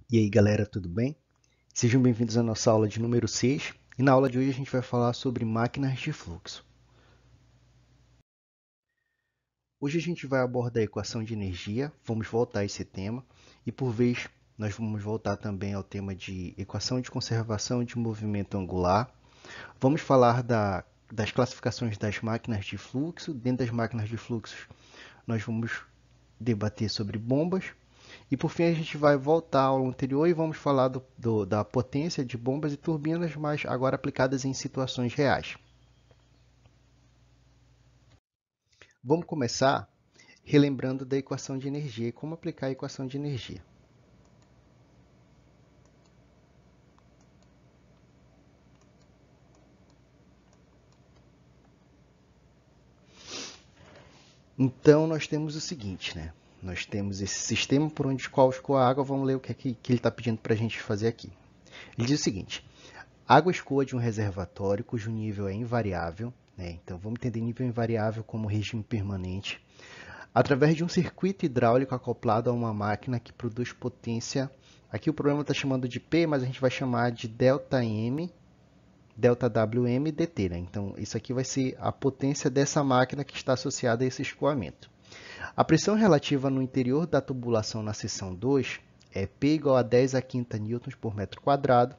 E aí galera, tudo bem? Sejam bem-vindos à nossa aula de número 6 e na aula de hoje a gente vai falar sobre máquinas de fluxo. Hoje a gente vai abordar a equação de energia, vamos voltar a esse tema e por vez nós vamos voltar também ao tema de equação de conservação de movimento angular. Vamos falar das classificações das máquinas de fluxo. Dentro das máquinas de fluxo nós vamos debater sobre bombas. E por fim a gente vai voltar ao anterior e vamos falar da potência de bombas e turbinas, mas agora aplicadas em situações reais. Vamos começar relembrando da equação de energia e como aplicar a equação de energia. Então nós temos o seguinte, né? Nós temos esse sistema por onde escoa a água. Vamos ler o que ele está pedindo para a gente fazer aqui. Ele diz o seguinte: água escoa de um reservatório cujo nível é invariável, né? Então vamos entender nível invariável como regime permanente, através de um circuito hidráulico acoplado a uma máquina que produz potência. Aqui o problema está chamando de P, mas a gente vai chamar de ΔM, ΔWM dt, né? Então isso aqui vai ser a potência dessa máquina que está associada a esse escoamento. A pressão relativa no interior da tubulação na seção 2 é P igual a 10 a quinta newtons por metro quadrado.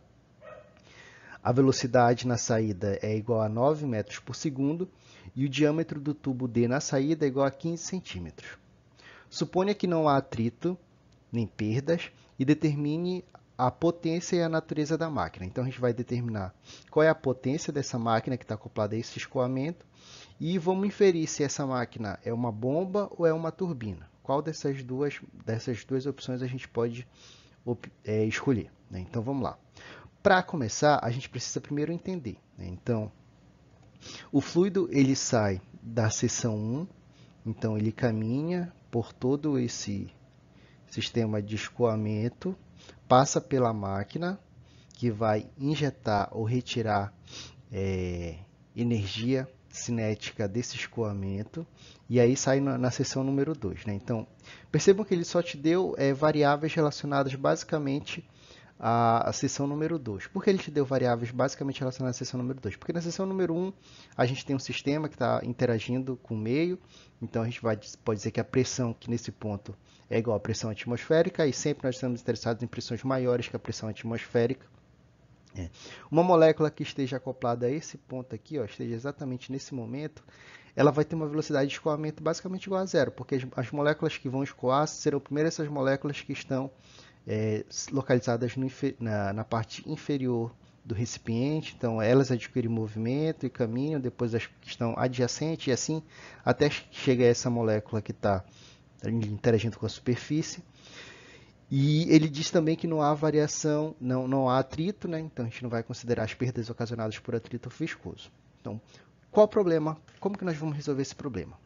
A velocidade na saída é igual a 9 metros por segundo e o diâmetro do tubo D na saída é igual a 15 centímetros. Suponha que não há atrito nem perdas e determine a potência e a natureza da máquina. Então, a gente vai determinar qual é a potência dessa máquina que está acoplada a esse escoamento e vamos inferir se essa máquina é uma bomba ou é uma turbina. Qual dessas duas opções a gente pode escolher, né? Então, vamos lá. Para começar, a gente precisa primeiro entender, né? Então, o fluido ele sai da seção 1, então ele caminha por todo esse sistema de escoamento, passa pela máquina, que vai injetar ou retirar energia cinética desse escoamento, e aí sai na seção número 2, né? Então, percebam que ele só te deu variáveis relacionadas basicamente à seção número 2. Por que ele te deu variáveis basicamente relacionadas à seção número 2? Porque na seção número 1 a gente tem um sistema que está interagindo com o meio, então a gente pode dizer que a pressão que nesse ponto é igual à pressão atmosférica, e sempre nós estamos interessados em pressões maiores que a pressão atmosférica. Uma molécula que esteja acoplada a esse ponto aqui, ó, esteja exatamente nesse momento, ela vai ter uma velocidade de escoamento basicamente igual a zero, porque as moléculas que vão escoar serão primeiro essas moléculas que estão localizadas na parte inferior do recipiente, então elas adquirem movimento e caminham, depois as que estão adjacentes, e assim até chega a essa molécula que está interagindo com a superfície. E ele diz também que não há variação, não há atrito, né? Então a gente não vai considerar as perdas ocasionadas por atrito viscoso. Então, qual o problema? Como que nós vamos resolver esse problema?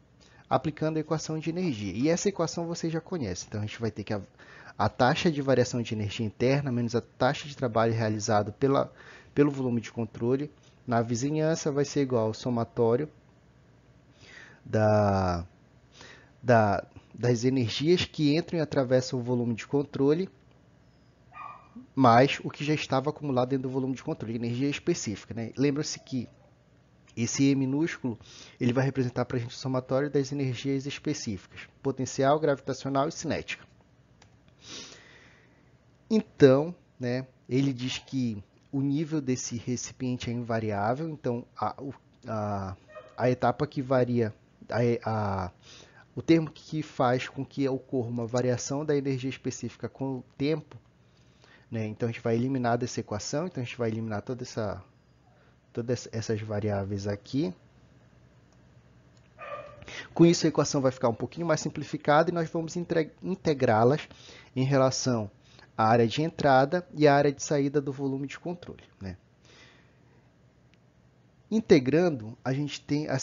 Aplicando a equação de energia. E essa equação você já conhece. Então a gente vai ter que a taxa de variação de energia interna menos a taxa de trabalho realizado pelo volume de controle na vizinhança vai ser igual ao somatório da, das energias que entram e atravessam o volume de controle mais o que já estava acumulado dentro do volume de controle, energia específica, né? Lembra-se que esse E minúsculo ele vai representar para a gente o somatório das energias específicas, potencial, gravitacional e cinética. Então, né, ele diz que o nível desse recipiente é invariável, então a etapa que varia, o termo que faz com que ocorra uma variação da energia específica com o tempo, né? Então a gente vai eliminar dessa equação, então a gente vai eliminar todas essas variáveis aqui. Com isso a equação vai ficar um pouquinho mais simplificada e nós vamos integrá-las em relação à área de entrada e à área de saída do volume de controle, né? Integrando, a gente tem o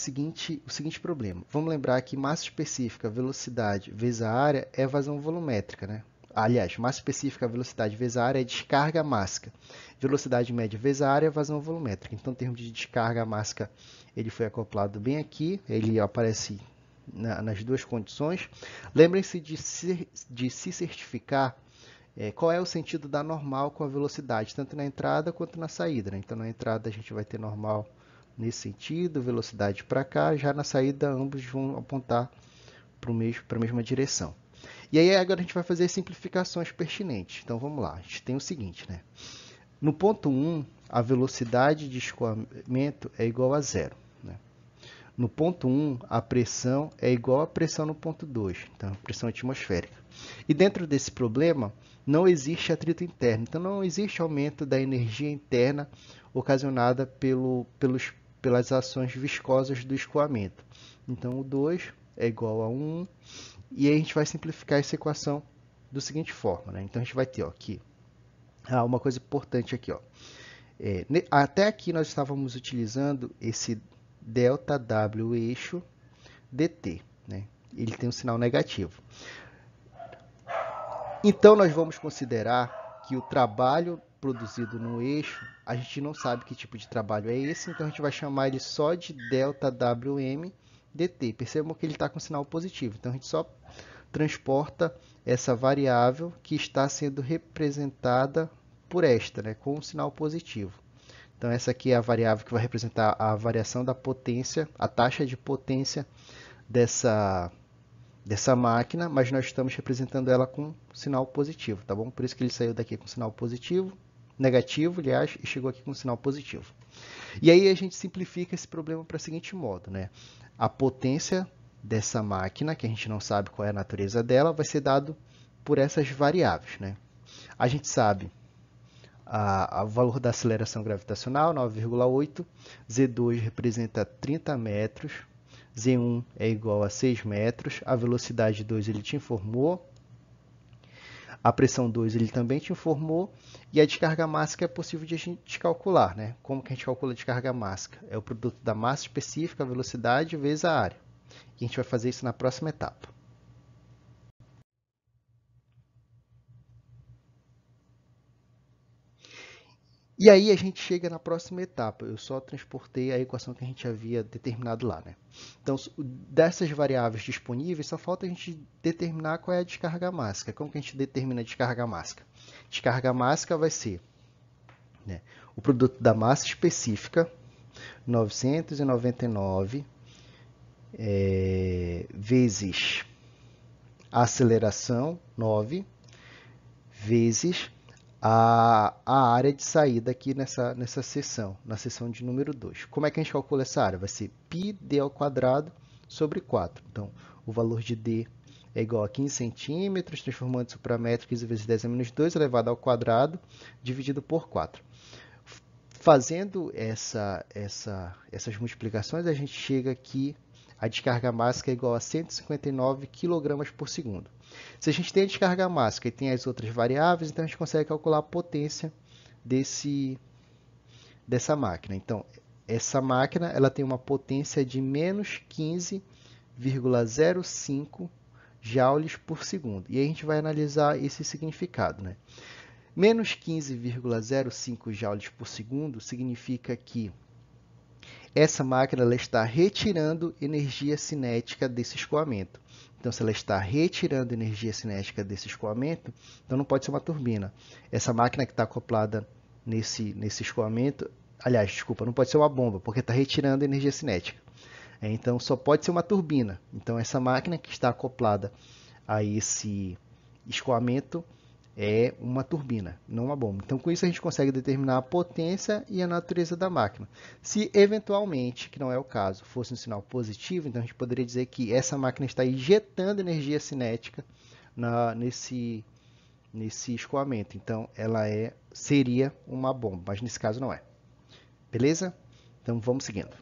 seguinte problema. Vamos lembrar que massa específica, velocidade, vezes a área é evasão volumétrica, né? Aliás, massa específica, velocidade, vezes a área é descarga mássica. Velocidade média vezes a área é evasão volumétrica. Então, em termos de descarga mássica, ele foi acoplado bem aqui. Ele aparece nas duas condições. Lembrem-se de se certificar qual é o sentido da normal com a velocidade, tanto na entrada quanto na saída, né? Então, na entrada a gente vai ter normal nesse sentido, velocidade para cá, já na saída ambos vão apontar para a mesma direção. E aí agora a gente vai fazer as simplificações pertinentes. Então vamos lá, a gente tem o seguinte, né? No ponto 1, a velocidade de escoamento é igual a zero, né? No ponto 1, a pressão é igual à pressão no ponto 2, então, pressão atmosférica. E dentro desse problema, não existe atrito interno, então não existe aumento da energia interna ocasionada pelas ações viscosas do escoamento. Então, o 2 é igual a 1, e aí a gente vai simplificar essa equação da seguinte forma, né? Então, a gente vai ter ó, aqui uma coisa importante aqui. Ó. Até aqui nós estávamos utilizando esse ΔW eixo dt. Né? Ele tem um sinal negativo. Então, nós vamos considerar que o trabalho produzido no eixo, a gente não sabe que tipo de trabalho é esse, então a gente vai chamar ele só de ΔWm dt. Percebam que ele está com sinal positivo, então a gente só transporta essa variável que está sendo representada por esta, né, com um sinal positivo. Então, essa aqui é a variável que vai representar a variação da potência, a taxa de potência dessa máquina, mas nós estamos representando ela com sinal positivo, tá bom? Por isso que ele saiu daqui com sinal positivo, negativo, aliás, e chegou aqui com sinal positivo. E aí a gente simplifica esse problema para o seguinte modo, né? A potência dessa máquina, que a gente não sabe qual é a natureza dela, vai ser dado por essas variáveis, né? A gente sabe o valor da aceleração gravitacional, 9,8, Z2 representa 30 metros, Z1 é igual a 6 metros, a velocidade 2 ele te informou, a pressão 2 ele também te informou, e a descarga mássica é possível de a gente calcular, né? Como que a gente calcula a descarga mássica? É o produto da massa específica, a velocidade, vezes a área. E a gente vai fazer isso na próxima etapa. E aí a gente chega na próxima etapa. Eu só transportei a equação que a gente havia determinado lá, né? Então, dessas variáveis disponíveis, só falta a gente determinar qual é a descarga mássica. Como que a gente determina a descarga mássica? Descarga mássica vai ser, né, o produto da massa específica, 999, vezes a aceleração, 9, vezes a área de saída aqui nessa seção, na seção de número 2. Como é que a gente calcula essa área? Vai ser πd ao quadrado sobre 4. Então, o valor de d é igual a 15 centímetros, transformando isso para metro, 15 vezes 10 a menos 2, elevado ao quadrado, dividido por 4. Fazendo essas multiplicações, a gente chega aqui, a descarga mássica é igual a 159 kg por segundo. Se a gente tem a descarga mássica e tem as outras variáveis, então a gente consegue calcular a potência dessa máquina. Então, essa máquina ela tem uma potência de menos 15,05 joules por segundo. E aí a gente vai analisar esse significado, né? Menos 15,05 joules por segundo significa que essa máquina ela está retirando energia cinética desse escoamento. Então, se ela está retirando energia cinética desse escoamento, então não pode ser uma turbina. Essa máquina que está acoplada nesse escoamento, aliás, desculpa, não pode ser uma bomba, porque está retirando energia cinética. Então, só pode ser uma turbina. Então, essa máquina que está acoplada a esse escoamento é uma turbina, não uma bomba. Então, com isso, a gente consegue determinar a potência e a natureza da máquina. Se, eventualmente, que não é o caso, fosse um sinal positivo, então a gente poderia dizer que essa máquina está injetando energia cinética nesse escoamento. Então, ela seria uma bomba, mas nesse caso não é. Beleza? Então, vamos seguindo.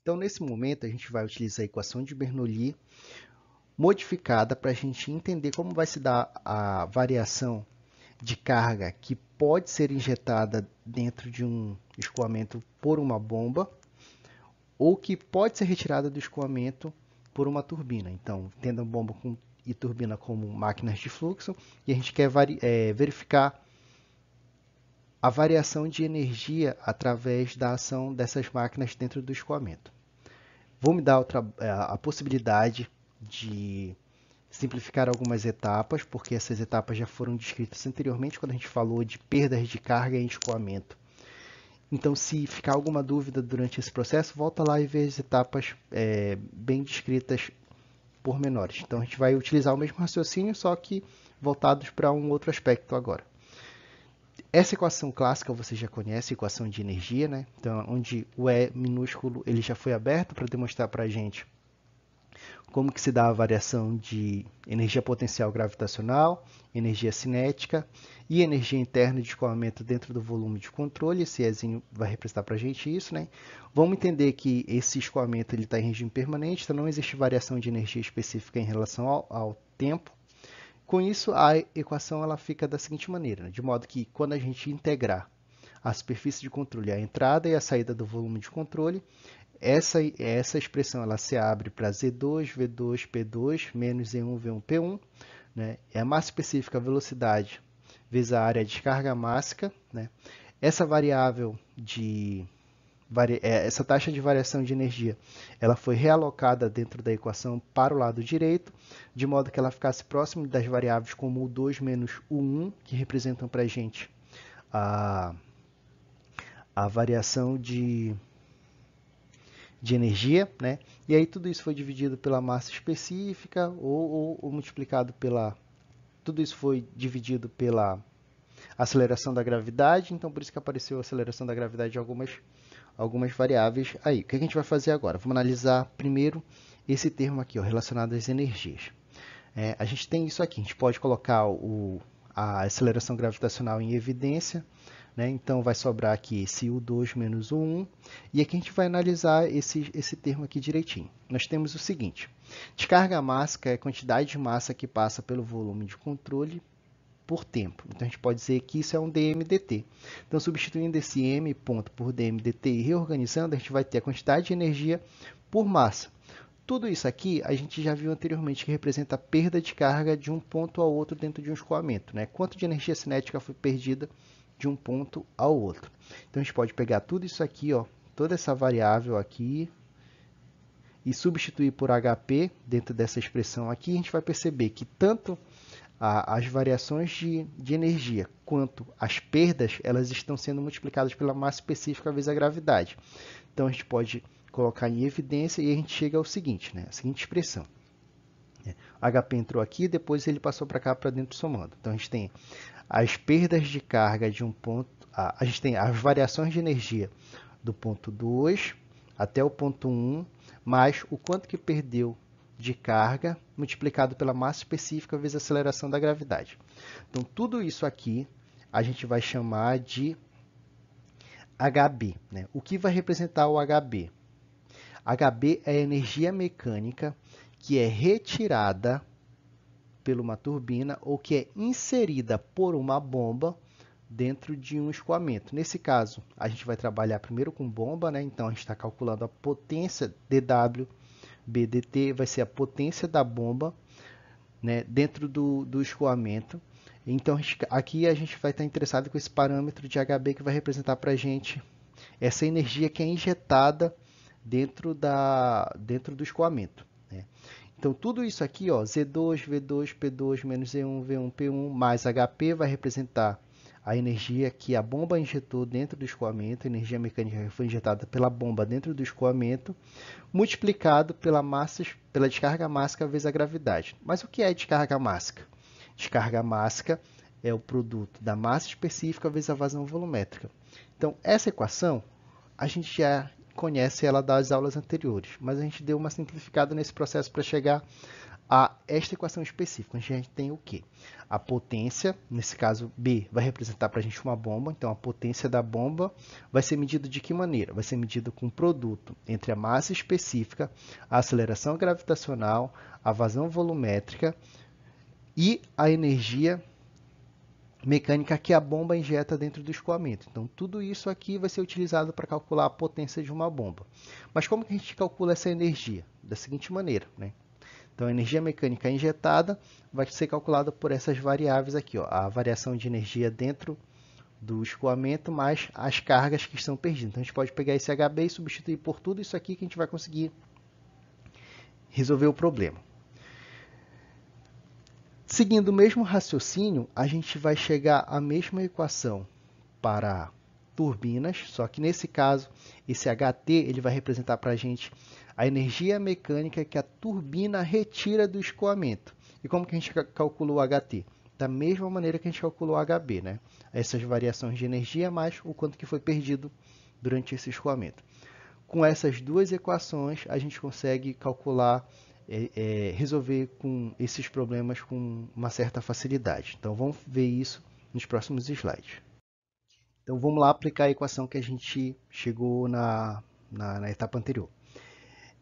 Então, nesse momento, a gente vai utilizar a equação de Bernoulli modificada para a gente entender como vai se dar a variação de carga que pode ser injetada dentro de um escoamento por uma bomba ou que pode ser retirada do escoamento por uma turbina. Então, tendo a bomba e turbina como máquinas de fluxo, e a gente quer verificar a variação de energia através da ação dessas máquinas dentro do escoamento. Vou me dar a possibilidade de simplificar algumas etapas, porque essas etapas já foram descritas anteriormente quando a gente falou de perdas de carga e escoamento. Então, se ficar alguma dúvida durante esse processo, volta lá e vê as etapas bem descritas por menores. Então, a gente vai utilizar o mesmo raciocínio, só que voltados para um outro aspecto agora. Essa equação clássica você já conhece, equação de energia, né? Então, onde o E minúsculo ele já foi aberto para demonstrar para a gente como que se dá a variação de energia potencial gravitacional, energia cinética e energia interna de escoamento dentro do volume de controle. Esse Ezinho vai representar para a gente isso, né? Vamos entender que esse escoamento está em regime permanente, então não existe variação de energia específica em relação ao tempo. Com isso, a equação ela fica da seguinte maneira, né? De modo que quando a gente integrar a superfície de controle, a entrada e a saída do volume de controle, essa expressão ela se abre para Z2, V2, P2, menos E1, V1, P1. Né? É a massa específica, a velocidade, vezes a área de descarga mássica. Né? Essa variável essa taxa de variação de energia ela foi realocada dentro da equação para o lado direito, de modo que ela ficasse próximo das variáveis como o 2 menos o 1, que representam para a gente a variação de energia, né? E aí tudo isso foi dividido pela massa específica ou multiplicado pela... Tudo isso foi dividido pela aceleração da gravidade, então por isso que apareceu a aceleração da gravidade de algumas variáveis aí. O que a gente vai fazer agora? Vamos analisar primeiro esse termo aqui, ó, relacionado às energias. A gente tem isso aqui, a gente pode colocar a aceleração gravitacional em evidência, né? Então vai sobrar aqui esse U2 menos U1, e aqui a gente vai analisar esse termo aqui direitinho. Nós temos o seguinte, descarga mássica é a quantidade de massa que passa pelo volume de controle por tempo. Então, a gente pode dizer que isso é um dm/dt. Então, substituindo esse m ponto por dm/dt e reorganizando, a gente vai ter a quantidade de energia por massa. Tudo isso aqui a gente já viu anteriormente que representa a perda de carga de um ponto ao outro dentro de um escoamento. Né? Quanto de energia cinética foi perdida de um ponto ao outro. Então, a gente pode pegar tudo isso aqui, ó, toda essa variável aqui, e substituir por HP dentro dessa expressão aqui, a gente vai perceber que tanto as variações de energia quanto as perdas, elas estão sendo multiplicadas pela massa específica vezes a gravidade. Então, a gente pode colocar em evidência e a gente chega ao seguinte, né? A seguinte expressão. HP entrou aqui, depois ele passou para cá, para dentro somando. Então, a gente tem as perdas de carga de um ponto, a gente tem as variações de energia do ponto 2 até o ponto 1, mais o quanto que perdeu de carga multiplicado pela massa específica vezes a aceleração da gravidade. Então, tudo isso aqui a gente vai chamar de HB. Né? O que vai representar o HB? HB é a energia mecânica que é retirada por uma turbina ou que é inserida por uma bomba dentro de um escoamento. Nesse caso, a gente vai trabalhar primeiro com bomba, né? Então a gente está calculando a potência dW BDT vai ser a potência da bomba, né, dentro do escoamento. Então, aqui a gente vai estar interessado com esse parâmetro de HB que vai representar para a gente essa energia que é injetada dentro do escoamento. Né? Então, tudo isso aqui, ó, Z2, V2, P2, menos E1, V1, P1, mais HP vai representar a energia que a bomba injetou dentro do escoamento, a energia mecânica que foi injetada pela bomba dentro do escoamento, multiplicado pela descarga mássica vezes a gravidade. Mas o que é descarga mássica? Descarga mássica é o produto da massa específica vezes a vazão volumétrica. Então, essa equação, a gente já conhece ela das aulas anteriores, mas a gente deu uma simplificada nesse processo para chegar a esta equação específica. A gente tem o quê? A potência, nesse caso B, vai representar para a gente uma bomba, então a potência da bomba vai ser medida de que maneira? Vai ser medida com o produto entre a massa específica, a aceleração gravitacional, a vazão volumétrica e a energia mecânica que a bomba injeta dentro do escoamento. Então, tudo isso aqui vai ser utilizado para calcular a potência de uma bomba. Mas como que a gente calcula essa energia? Da seguinte maneira, né? Então, a energia mecânica injetada vai ser calculada por essas variáveis aqui, ó, a variação de energia dentro do escoamento mais as cargas que estão perdidas. Então, a gente pode pegar esse HB e substituir por tudo isso aqui que a gente vai conseguir resolver o problema. Seguindo o mesmo raciocínio, a gente vai chegar à mesma equação para turbinas, só que nesse caso, esse HT ele vai representar para a gente a energia mecânica que a turbina retira do escoamento. E como que a gente calcula o HT? Da mesma maneira que a gente calculou o HB, né? Essas variações de energia mais o quanto que foi perdido durante esse escoamento. Com essas duas equações, a gente consegue calcular, resolver com esses problemas com uma certa facilidade. Então, vamos ver isso nos próximos slides. Então, vamos lá aplicar a equação que a gente chegou na etapa anterior.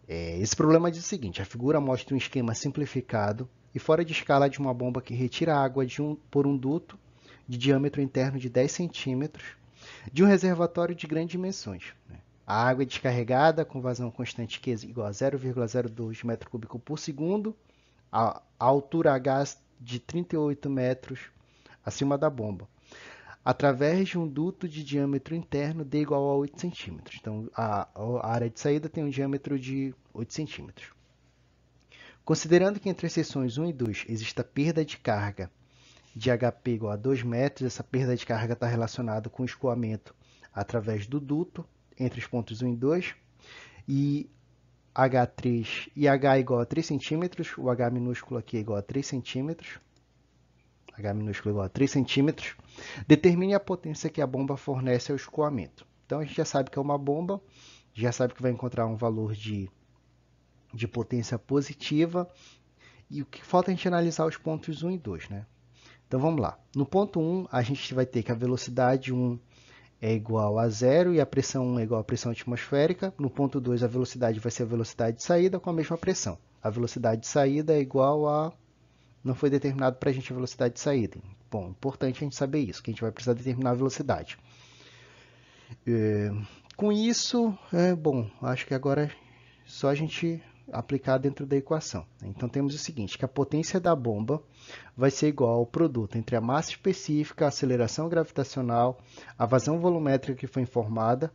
Esse problema diz o seguinte: a figura mostra um esquema simplificado e fora de escala de uma bomba que retira água por um duto de diâmetro interno de 10 centímetros de um reservatório de grandes dimensões. A água é descarregada com vazão constante Q igual a 0,02 metro cúbico por segundo, a altura H de 38 metros acima da bomba, através de um duto de diâmetro interno D igual a 8 centímetros. Então, a área de saída tem um diâmetro de 8 centímetros. Considerando que entre as seções 1 e 2 exista perda de carga de HP igual a 2 metros, essa perda de carga está relacionada com o escoamento através do duto entre os pontos 1 e 2, e H3 e H igual a 3 centímetros, o H minúsculo aqui é igual a 3 centímetros, H minúsculo igual a 3 centímetros, determine a potência que a bomba fornece ao escoamento. Então, a gente já sabe que é uma bomba, já sabe que vai encontrar um valor de potência positiva, e o que falta é a gente analisar os pontos 1 e 2, né? Então, vamos lá. No ponto 1, a gente vai ter que a velocidade 1 é igual a zero e a pressão 1 é igual à pressão atmosférica. No ponto 2, a velocidade vai ser a velocidade de saída com a mesma pressão. A velocidade de saída é igual a... Não foi determinado para a gente a velocidade de saída. Bom, importante a gente saber isso, que a gente vai precisar determinar a velocidade. Com isso, bom, acho que agora é só a gente aplicar dentro da equação. Então, temos o seguinte, que a potência da bomba vai ser igual ao produto entre a massa específica, a aceleração gravitacional, a vazão volumétrica que foi informada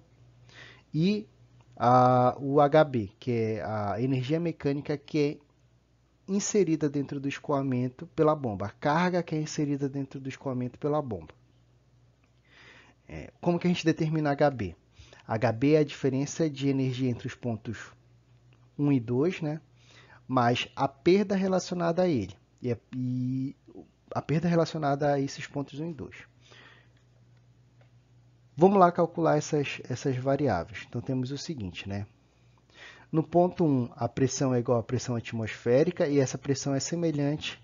e o HB, que é a energia mecânica que é inserida dentro do escoamento pela bomba, a carga que é inserida dentro do escoamento pela bomba. Como que a gente determina HB? HB é a diferença de energia entre os pontos 1 e 2, né? Mais a perda relacionada a ele. E a perda relacionada a esses pontos 1 e 2. Vamos lá calcular essas variáveis. Então, temos o seguinte, né? No ponto 1, a pressão é igual à pressão atmosférica e essa pressão é semelhante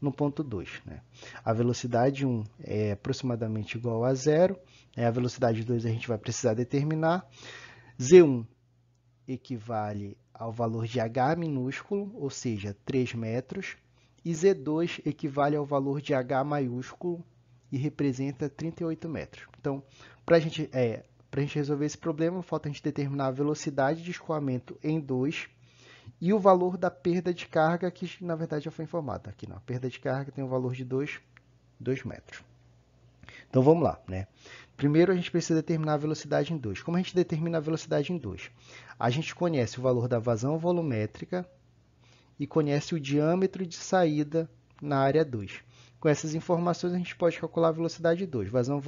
no ponto 2. Né? A velocidade 1 é aproximadamente igual a zero. A velocidade 2 a gente vai precisar determinar. Z1 equivale ao valor de H minúsculo, ou seja, 3 metros. E Z2 equivale ao valor de H maiúsculo e representa 38 metros. Então, para a gente resolver esse problema, falta a gente determinar a velocidade de escoamento em 2 e o valor da perda de carga, que na verdade já foi informado. Aqui não, a perda de carga tem o valor de 2 metros. Então, vamos lá, né? Primeiro, a gente precisa determinar a velocidade em 2. Como a gente determina a velocidade em 2? A gente conhece o valor da vazão volumétrica e conhece o diâmetro de saída na área 2. Com essas informações, a gente pode calcular a velocidade 2. Vazão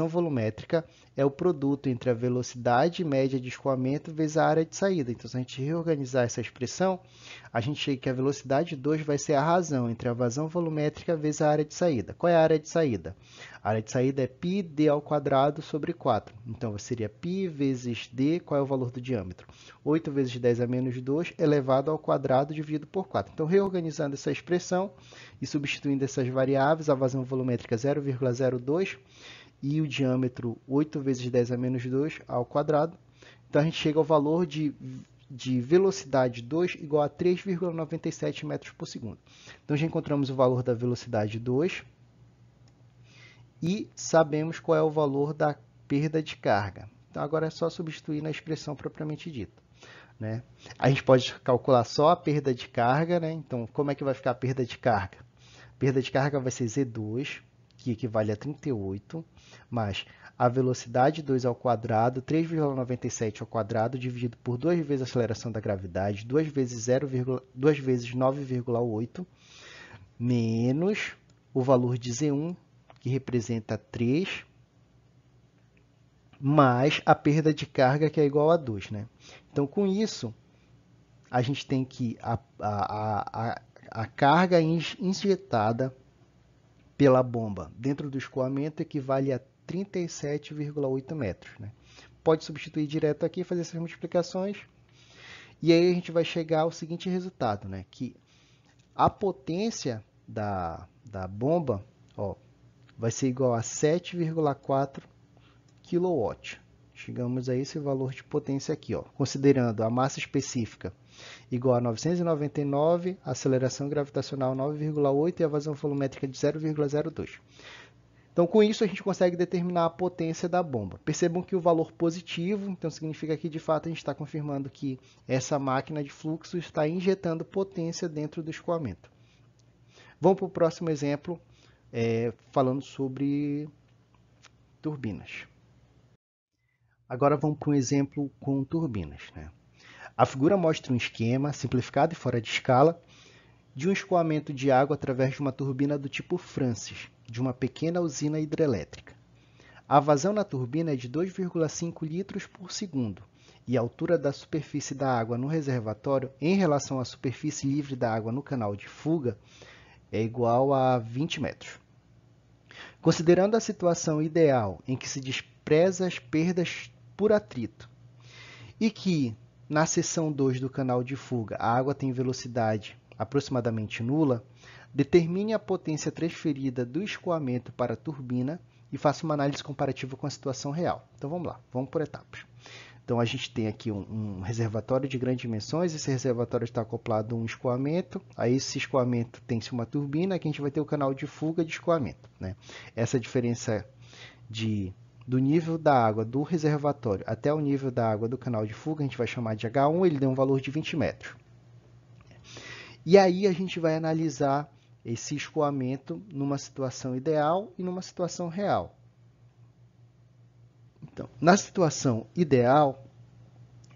volumétrica é o produto entre a velocidade média de escoamento vezes a área de saída. Então, se a gente reorganizar essa expressão, a gente chega que a velocidade 2 vai ser a razão entre a vazão volumétrica vezes a área de saída. Qual é a área de saída? A área de saída é πd ao quadrado sobre 4. Então, seria π vezes d, qual é o valor do diâmetro? 8 vezes 10 a menos 2 elevado ao quadrado dividido por 4. Então, reorganizando essa expressão e substituindo essas variáveis, a vazão volumétrica 0,02 e o diâmetro 8 vezes 10 a menos 2 ao quadrado. Então, a gente chega ao valor de velocidade 2 igual a 3,97 metros por segundo. Então, já encontramos o valor da velocidade 2 e sabemos qual é o valor da perda de carga. Então, agora é só substituir na expressão propriamente dita. Né? A gente pode calcular só a perda de carga. Né? Então, como é que vai ficar a perda de carga? A perda de carga vai ser Z2, que equivale a 38, mais a velocidade 2 ao quadrado, 3,97 ao quadrado, dividido por 2 vezes a aceleração da gravidade, 2 vezes 2 vezes 9,8, menos o valor de Z1, que representa 3, mais a perda de carga, que é igual a 2. Né? Então, com isso, a gente tem que a carga injetada pela bomba dentro do escoamento equivale a 37,8 metros. Né? Pode substituir direto aqui e fazer essas multiplicações. E aí a gente vai chegar ao seguinte resultado, né? Que a potência da bomba vai ser igual a 7,4 kW. Chegamos a esse valor de potência aqui, considerando a massa específica igual a 999, a aceleração gravitacional 9,8 e a vazão volumétrica de 0,02. Então, com isso, a gente consegue determinar a potência da bomba. Percebam que o valor positivo, então significa que, de fato, a gente está confirmando que essa máquina de fluxo está injetando potência dentro do escoamento. Vamos para o próximo exemplo, falando sobre turbinas. Agora vamos para um exemplo com turbinas. Né? A figura mostra um esquema simplificado e fora de escala de um escoamento de água através de uma turbina do tipo Francis, de uma pequena usina hidrelétrica. A vazão na turbina é de 2,5 litros por segundo e a altura da superfície da água no reservatório em relação à superfície livre da água no canal de fuga é igual a 20 metros. Considerando a situação ideal em que se despreza as perdas por atrito e que, na seção 2 do canal de fuga, a água tem velocidade aproximadamente nula, determine a potência transferida do escoamento para a turbina e faça uma análise comparativa com a situação real. Então, vamos lá, vamos por etapas. Então, a gente tem aqui um reservatório de grandes dimensões, esse reservatório está acoplado a um escoamento, a esse escoamento tem-se uma turbina, que a gente vai ter o canal de fuga de escoamento. Né? Essa diferença do nível da água do reservatório até o nível da água do canal de fuga, a gente vai chamar de H1, ele deu um valor de 20 metros. E aí a gente vai analisar esse escoamento numa situação ideal e numa situação real. Então, na situação ideal,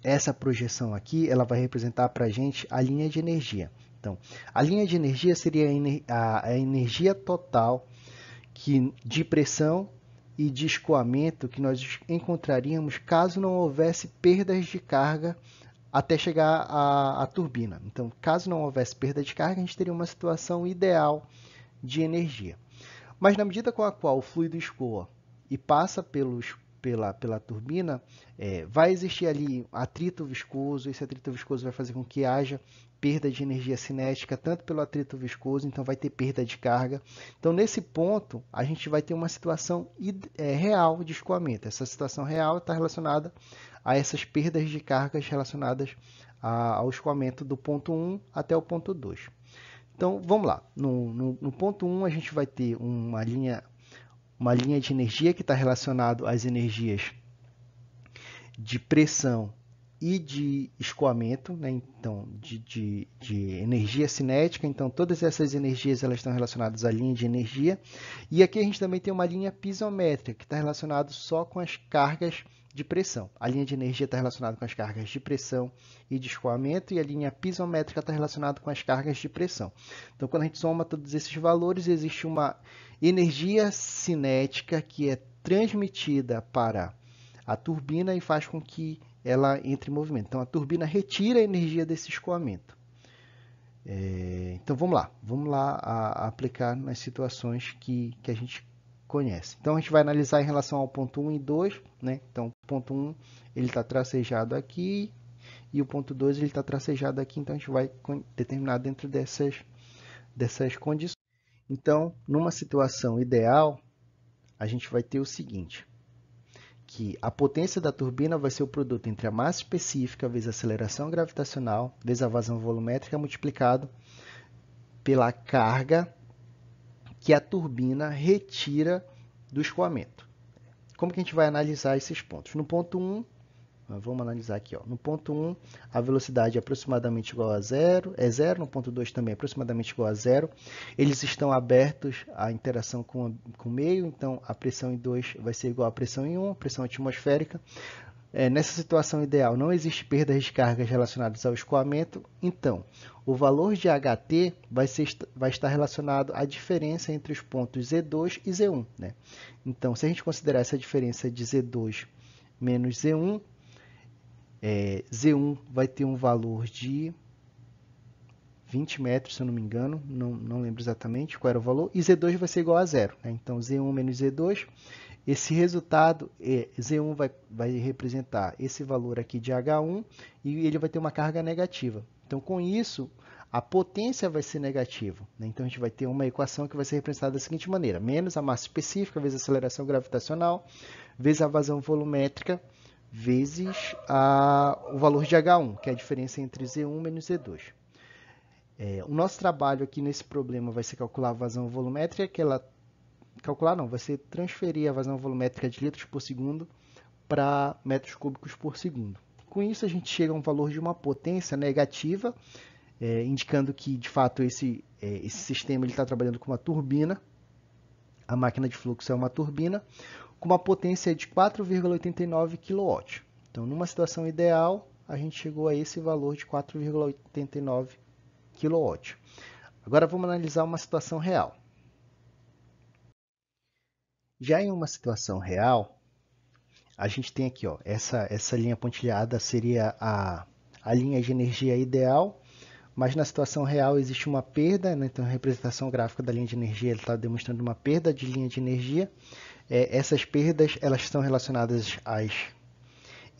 essa projeção aqui ela vai representar para a gente a linha de energia. Então, a linha de energia seria a energia total de pressão e de escoamento que nós encontraríamos caso não houvesse perdas de carga até chegar à turbina. Então, caso não houvesse perda de carga, a gente teria uma situação ideal de energia. Mas na medida com a qual o fluido escoa e passa pela turbina, vai existir ali atrito viscoso, esse atrito viscoso vai fazer com que haja perda de energia cinética, tanto pelo atrito viscoso, então vai ter perda de carga. Então, nesse ponto, a gente vai ter uma situação real de escoamento. Essa situação real está relacionada a essas perdas de cargas relacionadas ao escoamento do ponto 1 até o ponto 2. Então, vamos lá. No ponto 1, a gente vai ter uma linha de energia que está relacionada às energias de pressão e de escoamento, né? Então, de energia cinética. Então, todas essas energias elas estão relacionadas à linha de energia. E aqui a gente também tem uma linha pisométrica, que está relacionada só com as cargas de pressão. A linha de energia está relacionada com as cargas de pressão e de escoamento, e a linha pisométrica está relacionada com as cargas de pressão. Então, quando a gente soma todos esses valores, existe uma energia cinética que é transmitida para a turbina e faz com que ela entre em movimento. Então, a turbina retira a energia desse escoamento. Então, vamos lá a aplicar nas situações que a gente conhece. Então, a gente vai analisar em relação ao ponto 1 e 2. Né? Então, o ponto 1 ele está tracejado aqui e o ponto 2 ele está tracejado aqui. Então, a gente vai determinar dentro dessas condições. Então, numa situação ideal, a gente vai ter o seguinte, que a potência da turbina vai ser o produto entre a massa específica vezes a aceleração gravitacional vezes a vazão volumétrica multiplicado pela carga que a turbina retira do escoamento. Como que a gente vai analisar esses pontos? No ponto 1, Vamos analisar aqui. Ó. No ponto 1, a velocidade é aproximadamente igual a zero, é zero. No ponto 2 também é aproximadamente igual a zero. Eles estão abertos à interação com o meio, então a pressão em 2 vai ser igual à pressão em 1, pressão atmosférica. Nessa situação ideal, não existe perda de cargas relacionadas ao escoamento, então o valor de HT vai estar relacionado à diferença entre os pontos Z2 e Z1. Né? Então, se a gente considerar essa diferença de Z2 menos Z1, Z1 vai ter um valor de 20 metros, se eu não me engano, não lembro exatamente qual era o valor, e Z2 vai ser igual a zero. Né? Então, Z1 menos Z2, esse resultado, Z1 vai representar esse valor aqui de H1 e ele vai ter uma carga negativa. Então, com isso, a potência vai ser negativa. Né? Então, a gente vai ter uma equação que vai ser representada da seguinte maneira: menos a massa específica vezes a aceleração gravitacional, vezes a vazão volumétrica, vezes o valor de H1, que é a diferença entre Z1 menos Z2. O nosso trabalho aqui nesse problema vai ser calcular a vazão volumétrica, que ela vai ser transferir a vazão volumétrica de litros por segundo para metros cúbicos por segundo. Com isso, a gente chega a um valor de uma potência negativa, indicando que, de fato, esse sistema está trabalhando com uma turbina. A máquina de fluxo é uma turbina, com uma potência de 4,89 kW. Então, numa situação ideal, a gente chegou a esse valor de 4,89 kW. Agora, vamos analisar uma situação real. Já em uma situação real, a gente tem aqui, ó, essa linha pontilhada seria a linha de energia ideal, mas na situação real existe uma perda, né? Então a representação gráfica da linha de energia está demonstrando uma perda de linha de energia. Essas perdas elas estão relacionadas às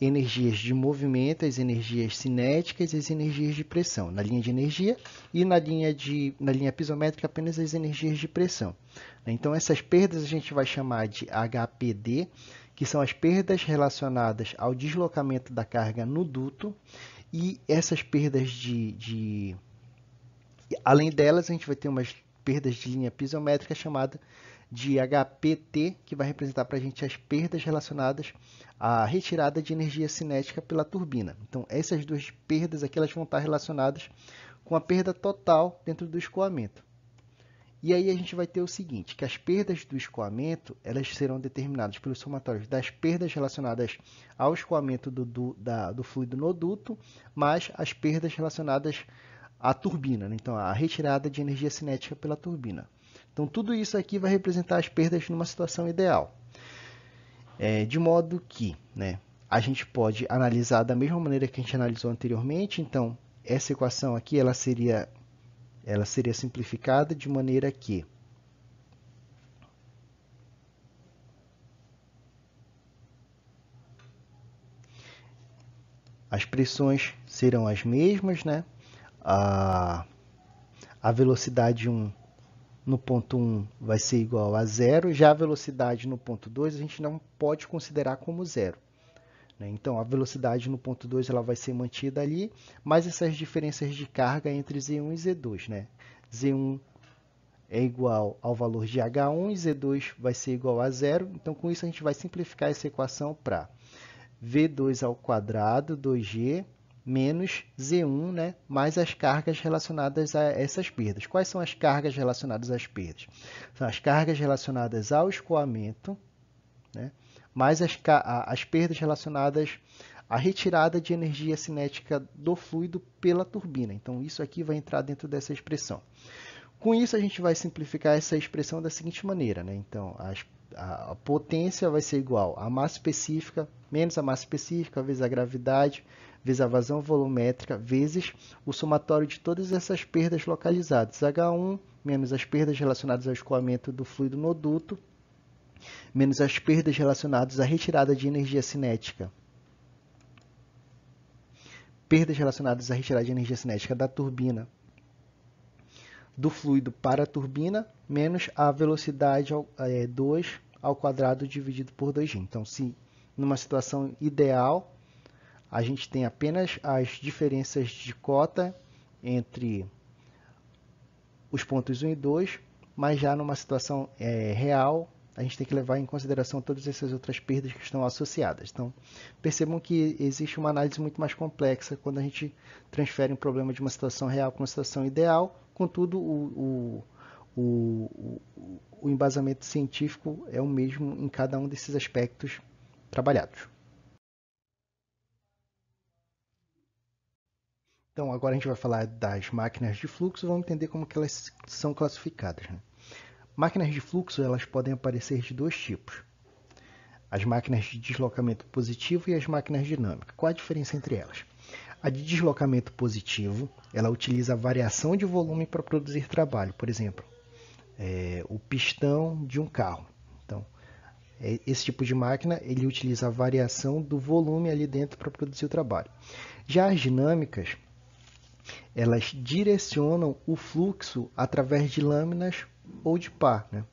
energias de movimento, as energias cinéticas e as energias de pressão, na linha de energia, e na linha pisométrica apenas as energias de pressão. Então essas perdas a gente vai chamar de HPD, que são as perdas relacionadas ao deslocamento da carga no duto, e essas perdas além delas, a gente vai ter umas perdas de linha pisométrica chamada de HPT, que vai representar para a gente as perdas relacionadas à retirada de energia cinética pela turbina. Então, essas duas perdas aqui elas vão estar relacionadas com a perda total dentro do escoamento. E aí a gente vai ter o seguinte, que as perdas do escoamento elas serão determinadas pelos somatórios das perdas relacionadas ao escoamento do fluido no duto, mais as perdas relacionadas à turbina, né? Então, a retirada de energia cinética pela turbina. Então, tudo isso aqui vai representar as perdas numa situação ideal. De modo que, né, a gente pode analisar da mesma maneira que a gente analisou anteriormente. Então, essa equação aqui ela seria simplificada de maneira que as pressões serão as mesmas, né? A velocidade 1 no ponto 1 vai ser igual a zero, já a velocidade no ponto 2 a gente não pode considerar como zero. Né? Então, a velocidade no ponto 2 ela vai ser mantida ali, mas essas diferenças de carga entre Z1 e Z2. Né? Z1 é igual ao valor de H1 e Z2 vai ser igual a zero. Então, com isso, a gente vai simplificar essa equação para V2 ao quadrado, 2G, menos Z1, né, mais as cargas relacionadas a essas perdas. Quais são as cargas relacionadas às perdas? São as cargas relacionadas ao escoamento, né, mais as perdas relacionadas à retirada de energia cinética do fluido pela turbina. Então, isso aqui vai entrar dentro dessa expressão. Com isso, a gente vai simplificar essa expressão da seguinte maneira. Né? Então, a potência vai ser igual a massa específica menos a massa específica vezes a gravidade vezes a vazão volumétrica, vezes o somatório de todas essas perdas localizadas. H1 menos as perdas relacionadas ao escoamento do fluido no duto, menos as perdas relacionadas à retirada de energia cinética. Perdas relacionadas à retirada de energia cinética da turbina, do fluido para a turbina, menos a velocidade 2 ao quadrado dividido por 2G. Então, se numa situação ideal, a gente tem apenas as diferenças de cota entre os pontos 1 e 2, mas já numa situação real, a gente tem que levar em consideração todas essas outras perdas que estão associadas. Então, percebam que existe uma análise muito mais complexa quando a gente transfere um problema de uma situação real para uma situação ideal. Contudo, o embasamento científico é o mesmo em cada um desses aspectos trabalhados. Então, agora a gente vai falar das máquinas de fluxo, vamos entender como que elas são classificadas, né? Máquinas de fluxo, elas podem aparecer de dois tipos. As máquinas de deslocamento positivo e as máquinas dinâmicas. Qual a diferença entre elas? A de deslocamento positivo, ela utiliza a variação de volume para produzir trabalho. Por exemplo, o pistão de um carro. Então, esse tipo de máquina, ele utiliza a variação do volume ali dentro para produzir o trabalho. Já as dinâmicas, elas direcionam o fluxo através de lâminas ou de par, né?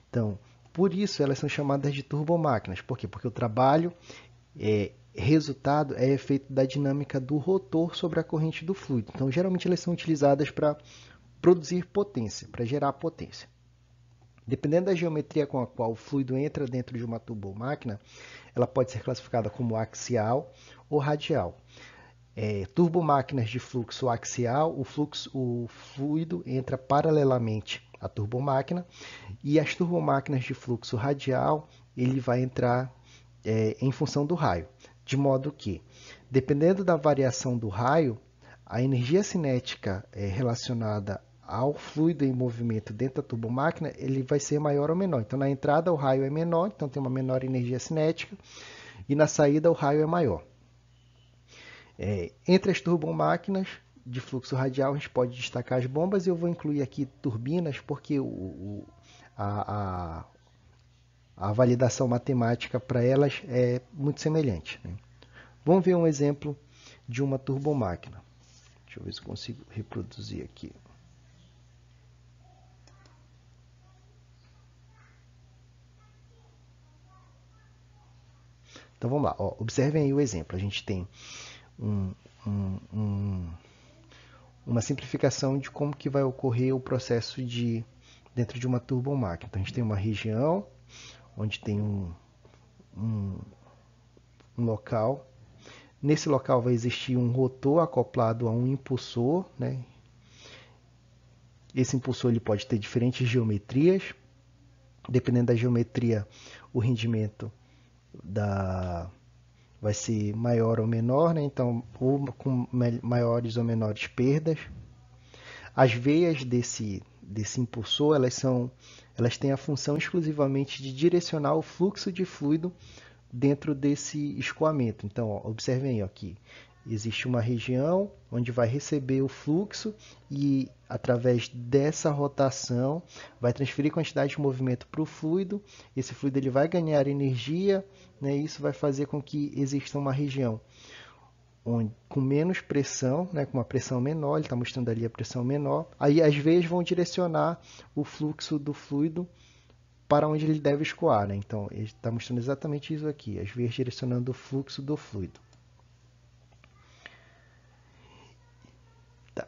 Então, por isso elas são chamadas de turbomáquinas. Por quê? Porque o trabalho resultado é efeito da dinâmica do rotor sobre a corrente do fluido. Então, geralmente elas são utilizadas para produzir potência, para gerar potência. Dependendo da geometria com a qual o fluido entra dentro de uma turbomáquina, ela pode ser classificada como axial ou radial. Turbomáquinas de fluxo axial, o fluido entra paralelamente à turbomáquina, e as turbomáquinas de fluxo radial, ele vai entrar em função do raio, de modo que, dependendo da variação do raio, a energia cinética relacionada ao fluido em movimento dentro da turbomáquina, ele vai ser maior ou menor. Então, na entrada o raio é menor, então tem uma menor energia cinética, e na saída o raio é maior. Entre as turbomáquinas de fluxo radial, a gente pode destacar as bombas, e eu vou incluir aqui turbinas, porque a validação matemática para elas é muito semelhante, né? Vamos ver um exemplo de uma turbomáquina. Deixa eu ver se consigo reproduzir aqui. Então vamos lá, ó, observem aí o exemplo. A gente tem uma simplificação de como que vai ocorrer o processo dentro de uma turbomáquina. Então a gente tem uma região onde tem um local. Nesse local vai existir um rotor acoplado a um impulsor, né? Esse impulsor ele pode ter diferentes geometrias. Dependendo da geometria, o rendimento vai ser maior ou menor, né? Então, ou com maiores ou menores perdas. As veias desse impulsor, elas têm a função exclusivamente de direcionar o fluxo de fluido dentro desse escoamento. Então, ó, observem aí, ó, que existe uma região onde vai receber o fluxo e, através dessa rotação, vai transferir quantidade de movimento para o fluido. Esse fluido ele vai ganhar energia, né? Isso vai fazer com que exista uma região com menos pressão, né? Com uma pressão menor, ele está mostrando ali a pressão menor. Aí as veias vão direcionar o fluxo do fluido para onde ele deve escoar, né? Então, ele está mostrando exatamente isso aqui, as veias direcionando o fluxo do fluido.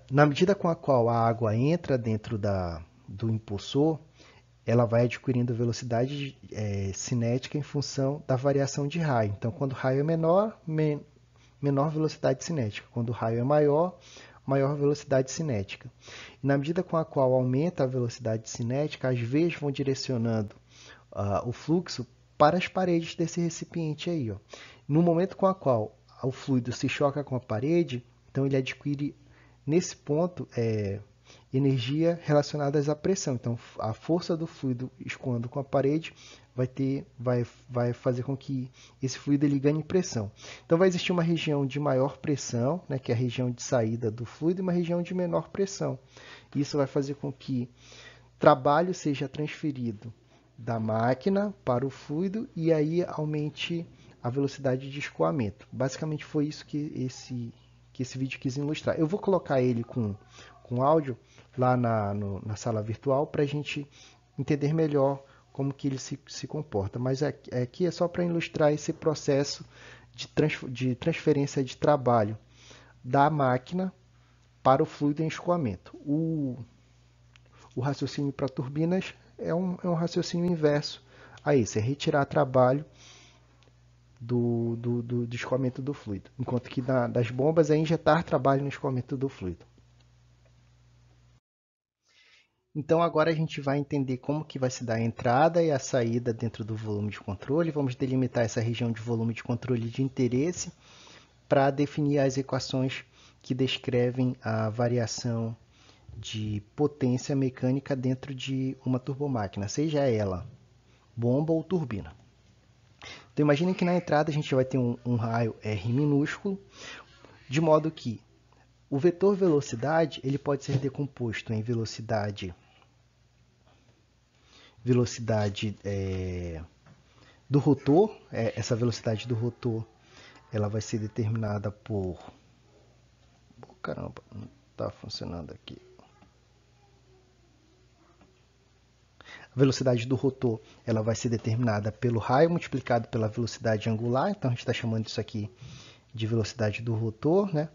Na medida com a qual a água entra dentro do impulsor, ela vai adquirindo velocidade cinética em função da variação de raio. Então, quando o raio é menor, menor velocidade cinética. Quando o raio é maior, maior velocidade cinética. E na medida com a qual aumenta a velocidade cinética, as veias vão direcionando o fluxo para as paredes desse recipiente aí, ó. No momento com a qual o fluido se choca com a parede, então ele adquire nesse ponto energia relacionada à pressão. Então a força do fluido escoando com a parede vai fazer com que esse fluido ele ganhe pressão. Então vai existir uma região de maior pressão, né, que é a região de saída do fluido, e uma região de menor pressão. Isso vai fazer com que trabalho seja transferido da máquina para o fluido e aí aumente a velocidade de escoamento. Basicamente foi isso que esse vídeo quis ilustrar. Eu vou colocar ele com áudio lá na sala virtual para a gente entender melhor como que ele se comporta. Mas aqui é só para ilustrar esse processo de transferência de trabalho da máquina para o fluido em escoamento. O raciocínio para turbinas é um raciocínio inverso a isso, é retirar trabalho do escoamento do fluido, enquanto que das bombas é injetar trabalho no escoamento do fluido. Então agora a gente vai entender como que vai se dar a entrada e a saída dentro do volume de controle. Vamos delimitar essa região de volume de controle de interesse para definir as equações que descrevem a variação de potência mecânica dentro de uma turbomáquina, seja ela bomba ou turbina. Então imagine que na entrada a gente vai ter um raio R minúsculo, de modo que o vetor velocidade ele pode ser decomposto em velocidade do rotor. Essa velocidade do rotor ela vai ser determinada por... Caramba, não está funcionando aqui. A velocidade do rotor ela vai ser determinada pelo raio multiplicado pela velocidade angular. Então a gente está chamando isso aqui de velocidade do rotor, né?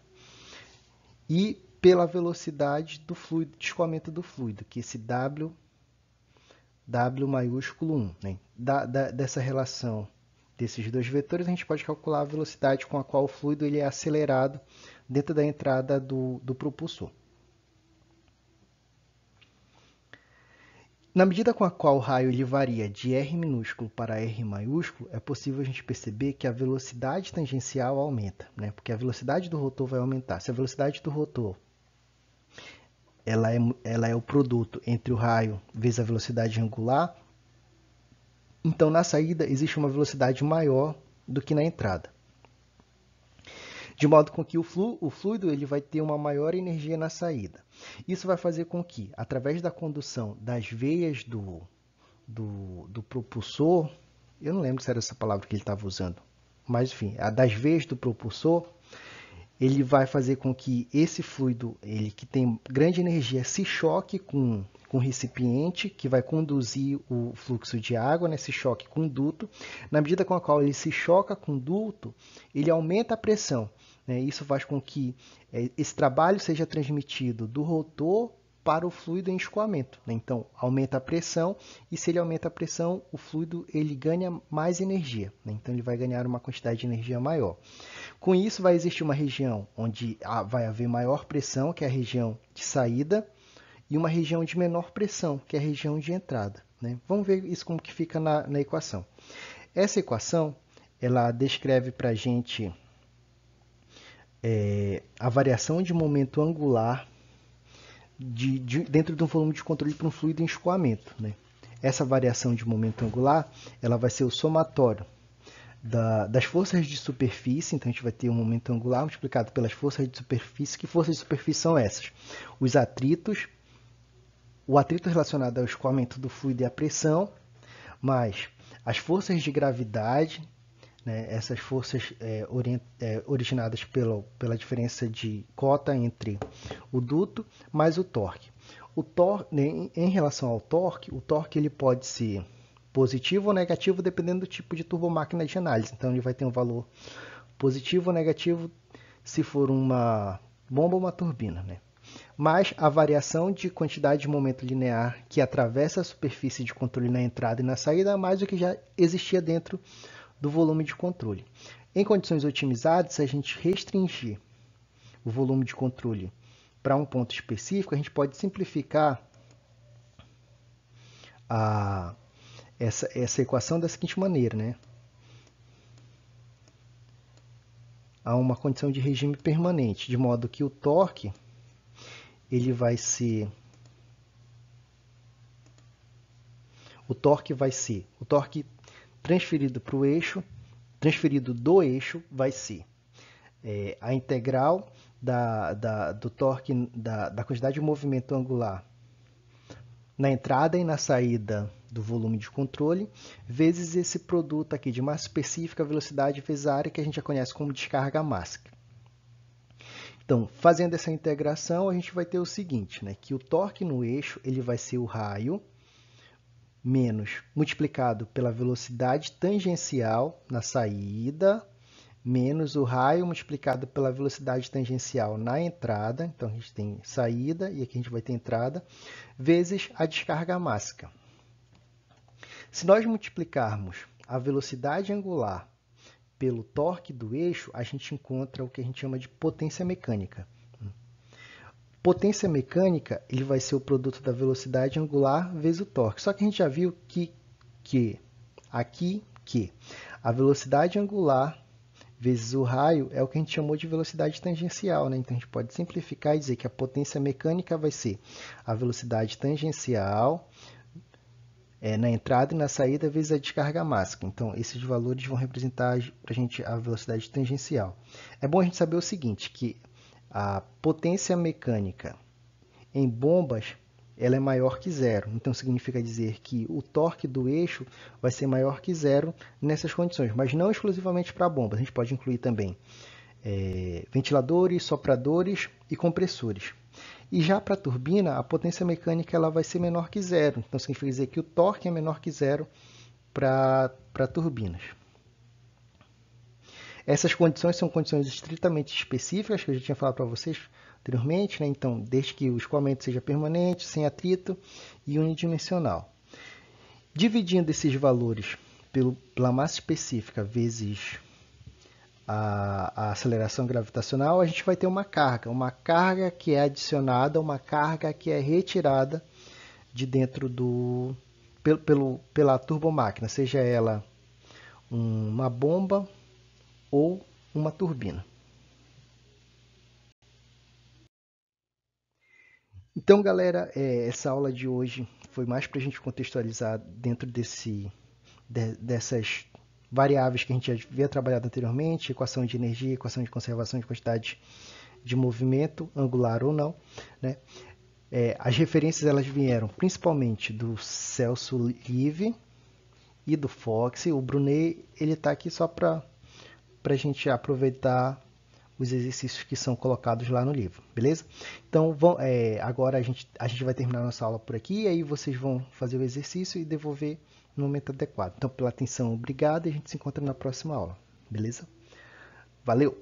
E pela velocidade do fluido, de escoamento do fluido, que esse W maiúsculo 1. Né? Dessa relação desses dois vetores, a gente pode calcular a velocidade com a qual o fluido ele é acelerado dentro da entrada do propulsor. Na medida com a qual o raio ele varia de R minúsculo para R maiúsculo, é possível a gente perceber que a velocidade tangencial aumenta, né? Porque a velocidade do rotor vai aumentar. Se a velocidade do rotor ela é o produto entre o raio vezes a velocidade angular, então na saída existe uma velocidade maior do que na entrada. De modo com que o fluido ele vai ter uma maior energia na saída. Isso vai fazer com que, através da condução das veias do propulsor, eu não lembro se era essa palavra que ele estava usando, mas enfim, das veias do propulsor, ele vai fazer com que esse fluido, ele que tem grande energia, se choque com o recipiente, que vai conduzir o fluxo de água, né, esse choque com o duto. Na medida com a qual ele se choca com o duto, ele aumenta a pressão. Né? Isso faz com que esse trabalho seja transmitido do rotor para o fluido em escoamento. Né? Então, aumenta a pressão, e se ele aumenta a pressão, o fluido ele ganha mais energia. Né? Então, ele vai ganhar uma quantidade de energia maior. Com isso, vai existir uma região onde vai haver maior pressão, que é a região de saída, e uma região de menor pressão, que é a região de entrada. Né? Vamos ver isso como que fica na equação. Essa equação ela descreve para a gente a variação de momento angular dentro de um volume de controle para um fluido em escoamento. Né? Essa variação de momento angular ela vai ser o somatório das forças de superfície. Então a gente vai ter um momento angular multiplicado pelas forças de superfície. Que forças de superfície são essas? Os atritos, o atrito relacionado ao escoamento do fluido e à pressão, mais as forças de gravidade, né, essas forças originadas pela diferença de cota entre o duto, mais o torque. Em relação ao torque, o torque ele pode ser positivo ou negativo dependendo do tipo de turbomáquina de análise. Então ele vai ter um valor positivo ou negativo se for uma bomba ou uma turbina. Né? Mas a variação de quantidade de momento linear que atravessa a superfície de controle na entrada e na saída é mais do que já existia dentro do volume de controle. Em condições otimizadas, se a gente restringir o volume de controle para um ponto específico, a gente pode simplificar essa equação da seguinte maneira, né? Há uma condição de regime permanente, de modo que o torque ele vai ser o torque transferido para o eixo, transferido do eixo vai ser a integral do torque, da quantidade de movimento angular na entrada e na saída do volume de controle, vezes esse produto aqui de massa específica, velocidade, vezes a área, que a gente já conhece como descarga mássica. Então, fazendo essa integração, a gente vai ter o seguinte, né, que o torque no eixo ele vai ser o raio menos multiplicado pela velocidade tangencial na saída, menos o raio multiplicado pela velocidade tangencial na entrada. Então, a gente tem saída e aqui a gente vai ter entrada, vezes a descarga mássica. Se nós multiplicarmos a velocidade angular pelo torque do eixo, a gente encontra o que a gente chama de potência mecânica. Potência mecânica ele vai ser o produto da velocidade angular vezes o torque. Só que a gente já viu que a velocidade angular vezes o raio é o que a gente chamou de velocidade tangencial, né? Então a gente pode simplificar e dizer que a potência mecânica vai ser a velocidade tangencial na entrada e na saída vezes a descarga máxima. Então esses valores vão representar para a gente a velocidade tangencial. É bom a gente saber o seguinte, que a potência mecânica em bombas ela é maior que zero. Então significa dizer que o torque do eixo vai ser maior que zero nessas condições, mas não exclusivamente para bombas. A gente pode incluir também ventiladores, sopradores e compressores. E já para a turbina, a potência mecânica ela vai ser menor que zero. Então significa dizer que o torque é menor que zero para turbinas. Essas condições são condições estritamente específicas, que eu já tinha falado para vocês anteriormente, né? Então, desde que o escoamento seja permanente, sem atrito e unidimensional. Dividindo esses valores pela massa específica vezes a aceleração gravitacional, a gente vai ter uma carga que é adicionada, uma carga que é retirada de dentro pela turbomáquina, seja ela uma bomba ou uma turbina. Então, galera, essa aula de hoje foi mais para a gente contextualizar dentro dessas variáveis que a gente já havia trabalhado anteriormente, equação de energia, equação de conservação de quantidade de movimento, angular ou não, né? As referências elas vieram principalmente do Celso Live e do Fox. O Brunet ele está aqui só para a gente aproveitar os exercícios que são colocados lá no livro, beleza? Então, agora a gente vai terminar nossa aula por aqui, e aí vocês vão fazer o exercício e devolver no momento adequado. Então, pela atenção, obrigado, e a gente se encontra na próxima aula, beleza? Valeu!